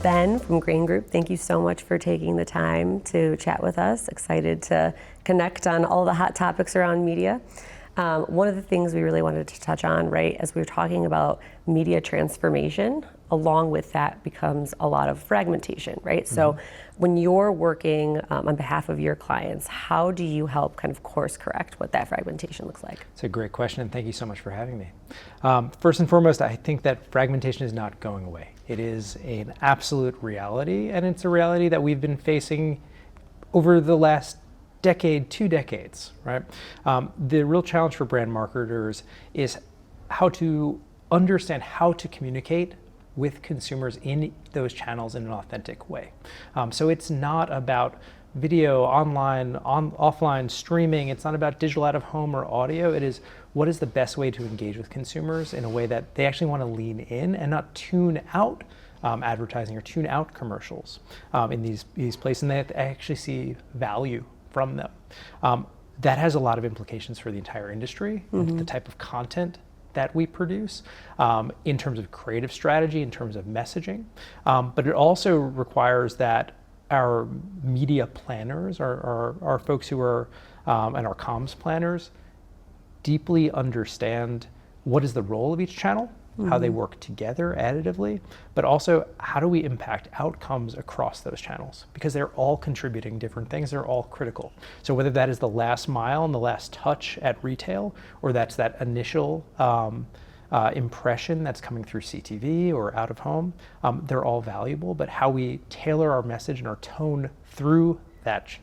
Ben from Green Group, thank you so much for taking the time to chat with us. Excited to connect on all the hot topics around media. One of the things we really wanted to touch on, right, as we were talking about media transformation, along with that becomes a lot of fragmentation, right? Mm-hmm. So when you're working on behalf of your clients, how do you help kind of course correct what that fragmentation looks like? It's a great question, and thank you so much for having me. First and foremost, I think that fragmentation is not going away. It is an absolute reality, and it's a reality that we've been facing over the last decade, 2 decades, right? The real challenge for brand marketers is how to understand how to communicate with consumers in those channels in an authentic way. So it's not about video, online, offline, streaming. It's not about digital out of home or audio. It is what is the best way to engage with consumers in a way that they actually want to lean in and not tune out advertising or tune out commercials in these places, and they actually see value from them. That has a lot of implications for the entire industry, mm-hmm. the type of content that we produce, in terms of creative strategy, in terms of messaging. But it also requires that our media planners, our folks who are, and our comms planners, deeply understand what is the role of each channel, mm-hmm. how they work together additively, but also how do we impact outcomes across those channels? Because they're all contributing different things, they're all critical. So whether that is the last mile and the last touch at retail, or that's that initial impression that's coming through CTV or out of home, they're all valuable, but how we tailor our message and our tone through that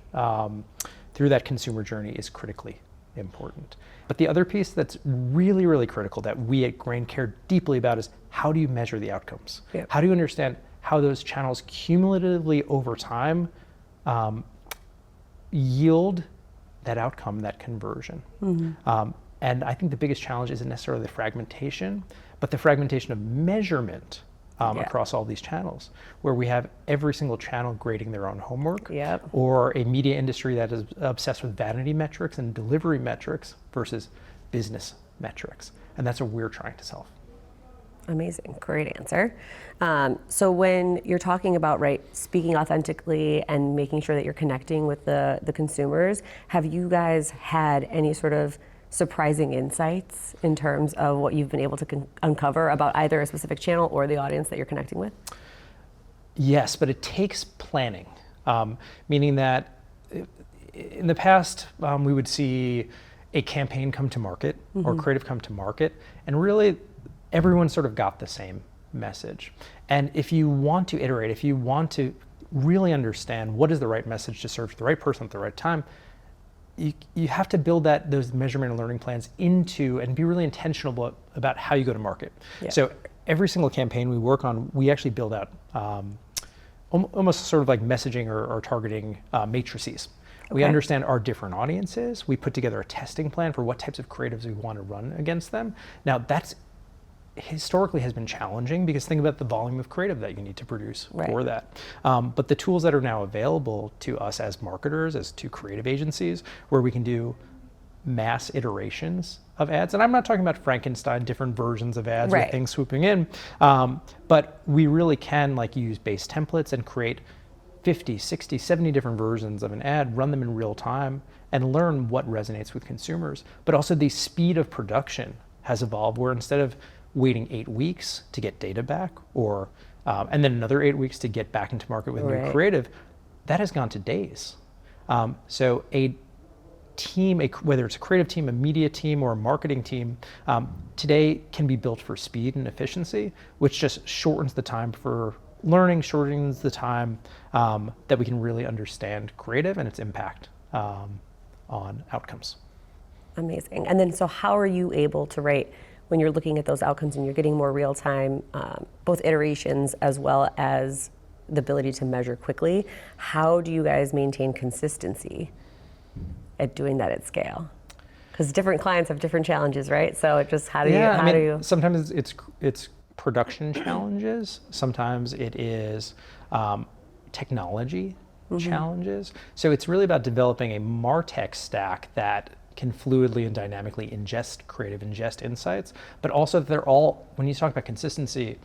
consumer journey is critically important. But the other piece that's really, really critical that we at Grain care deeply about is how do you measure the outcomes? Yep. How do you understand how those channels cumulatively over time yield that outcome, that conversion? Mm-hmm. And I think the biggest challenge isn't necessarily the fragmentation, but the fragmentation of measurement across all these channels, where we have every single channel grading their own homework, yep. or a media industry that is obsessed with vanity metrics and delivery metrics versus business metrics. And that's what we're trying to solve. Amazing, great answer. So when you're talking about, right, speaking authentically and making sure that you're connecting with the consumers, have you guys had any sort of surprising insights in terms of what you've been able to uncover about either a specific channel or the audience that you're connecting with? Yes, but it takes planning, meaning that in the past we would see a campaign come to market, mm-hmm. or creative come to market, and really everyone sort of got the same message. And if you want to iterate, if you want to really understand what is the right message to serve to the right person at the right time, you have to build those measurement and learning plans into and be really intentional about how you go to market. Yeah. So every single campaign we work on, we actually build out almost sort of like messaging or targeting matrices. Okay. We understand our different audiences. We put together a testing plan for what types of creatives we want to run against them. Now that's historically has been challenging because think about the volume of creative that you need to produce right. for that. But the tools that are now available to us as marketers, as to creative agencies, where we can do mass iterations of ads. And I'm not talking about Frankenstein, different versions of ads right. with things swooping in, but we really can use base templates and create 50, 60, 70 different versions of an ad, run them in real time, and learn what resonates with consumers. But also the speed of production has evolved, where instead of waiting 8 weeks to get data back, or and then another 8 weeks to get back into market with right. new creative, that has gone to days. So a team, whether it's a creative team, a media team, or a marketing team, today can be built for speed and efficiency, which just shortens the time for learning, shortens the time that we can really understand creative and its impact on outcomes. Amazing. And then, so how are you able to rate when you're looking at those outcomes and you're getting more real time, both iterations as well as the ability to measure quickly? How do you guys maintain consistency at doing that at scale? Because different clients have different challenges, right? So it just, how do you? Sometimes it's production challenges. Sometimes it is technology mm-hmm. challenges. So it's really about developing a MarTech stack that can fluidly and dynamically ingest insights, but also they're all, when you talk about consistency,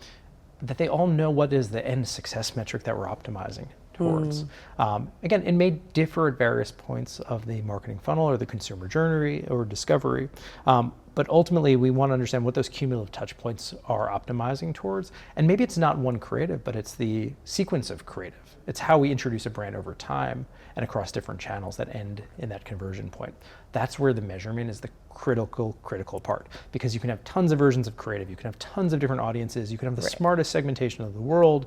that they all know what is the end success metric that we're optimizing towards. Again, it may differ at various points of the marketing funnel or the consumer journey or discovery, but ultimately we want to understand what those cumulative touch points are optimizing towards. And maybe it's not one creative, but it's the sequence of creative. It's how we introduce a brand over time and across different channels that end in that conversion point. That's where the measurement is the critical part, because you can have tons of versions of creative, you can have tons of different audiences, you can have the smartest segmentation of the world.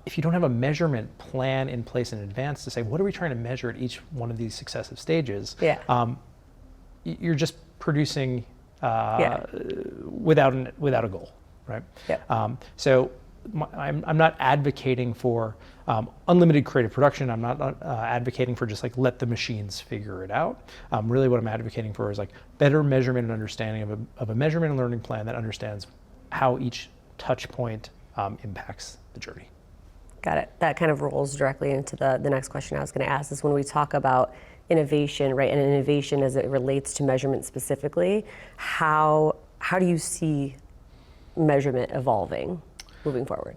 If you don't have a measurement plan in place in advance to say, what are we trying to measure at each one of these successive stages, you're just producing without a goal, right? So I'm not advocating for unlimited creative production. I'm not advocating for just like let the machines figure it out. Really what I'm advocating for is like better measurement and understanding of a measurement and learning plan that understands how each touch point impacts the journey. Got it. That kind of rolls directly into the next question I was going to ask, is when we talk about innovation, right, and innovation as it relates to measurement specifically, how do you see measurement evolving moving forward?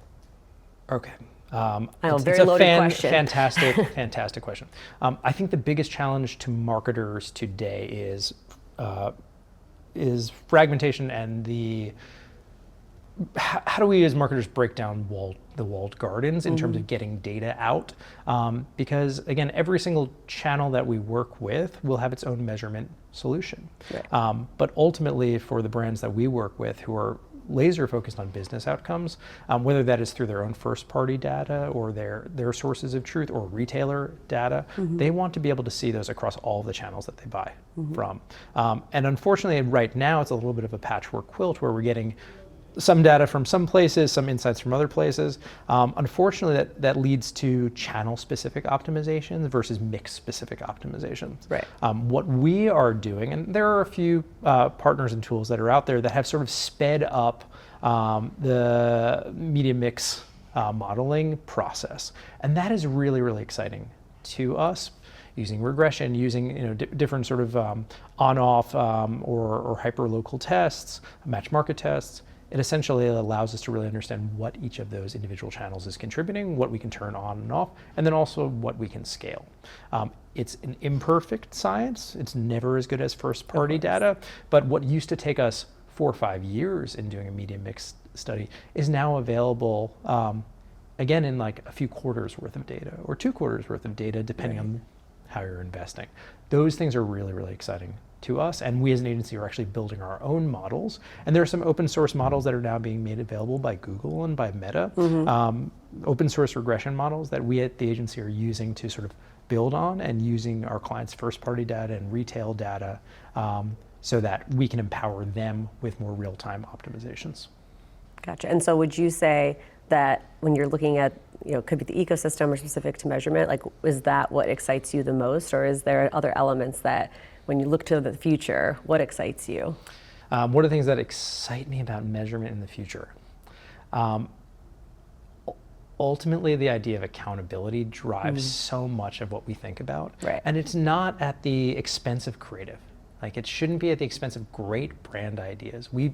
Okay. I know, very loaded question. Fantastic question. I think the biggest challenge to marketers today is fragmentation and how do we as marketers break down the walled gardens in terms of getting data out? Because again, every single channel that we work with will have its own measurement solution. But ultimately for the brands that we work with who are laser focused on business outcomes, whether that is through their own first party data or their sources of truth or retailer data, they want to be able to see those across all the channels that they buy from. And unfortunately right now it's a little bit of a patchwork quilt where we're getting some data from some places, some insights from other places. Unfortunately, that leads to channel-specific optimizations versus mix-specific optimizations. What we are doing, and there are a few partners and tools that are out there that have sort of sped up the media mix modeling process, and that is really, really exciting to us. Using regression, using different sort of on-off or hyper-local tests, match market tests. It essentially allows us to really understand what each of those individual channels is contributing, what we can turn on and off, and then also what we can scale. It's an imperfect science. It's never as good as first-party data, but what used to take us 4 or 5 years in doing a media mix study is now available, again, in like a few quarters worth of data or 2 quarters worth of data, depending on how you're investing. Those things are really, really exciting to us, and we as an agency are actually building our own models, and there are some open source models that are now being made available by Google and by Meta, open source regression models that we at the agency are using to sort of build on and using our clients' first party data and retail data so that we can empower them with more real-time optimizations. Gotcha. And so would you say that when you're looking at, could be the ecosystem or specific to measurement, like is that what excites you the most, or is there other elements that when you look to the future, what excites you? What are the things that excite me about measurement in the future? Ultimately, the idea of accountability drives so much of what we think about. And it's not at the expense of creative. Like it shouldn't be at the expense of great brand ideas. We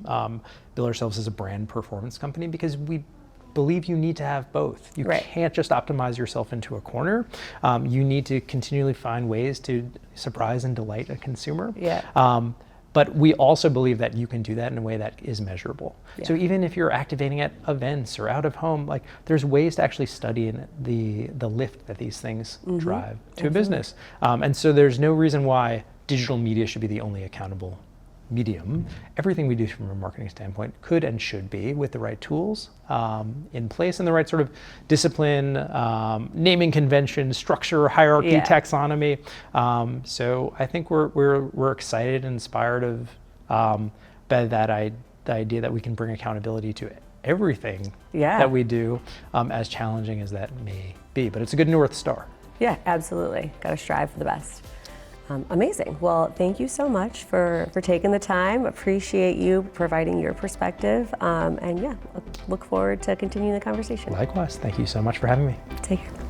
bill ourselves as a brand performance company because we believe you need to have both. You can't just optimize yourself into a corner. You need to continually find ways to surprise and delight a consumer. But we also believe that you can do that in a way that is measurable. So even if you're activating at events or out of home, like there's ways to actually study the lift that these things drive to a business. And so there's no reason why digital media should be the only accountable medium. Everything we do from a marketing standpoint could and should be, with the right tools in place and the right sort of discipline, naming convention, structure, hierarchy, taxonomy. So I think we're excited and inspired by the idea that we can bring accountability to everything that we do, as challenging as that may be. But it's a good North Star. Yeah, absolutely. Got to strive for the best. Amazing. Well, thank you so much for taking the time. Appreciate you providing your perspective. And look forward to continuing the conversation. Likewise. Thank you so much for having me. Take care.